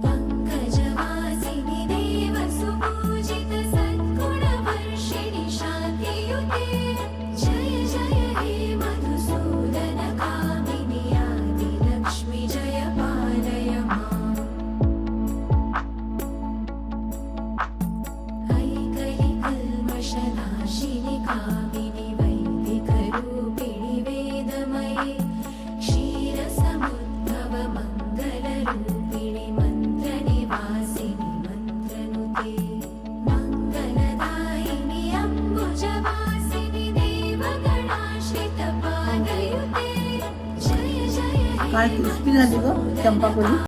पंकजवासिनि देवसुपूजित सद्गुणवर्षिणि शान्तियुते जय जय हे मधुसूदन कामिनि आदिलक्ष्मि जय पालय माम् ऐकहि कल्मषनाशिनि कामिनि वैदिकरूपिणि वेदमये क्षीरसमुद्भव मङ्गलरूपिणि मन्त्रनिवासिनि मन्त्रनुते मङ्गलदायिनि अम्बुजवासिनि देवगणाश्रित पादयुते जय जय हे काय क्रिस्पी झाली ग चंपाकुली.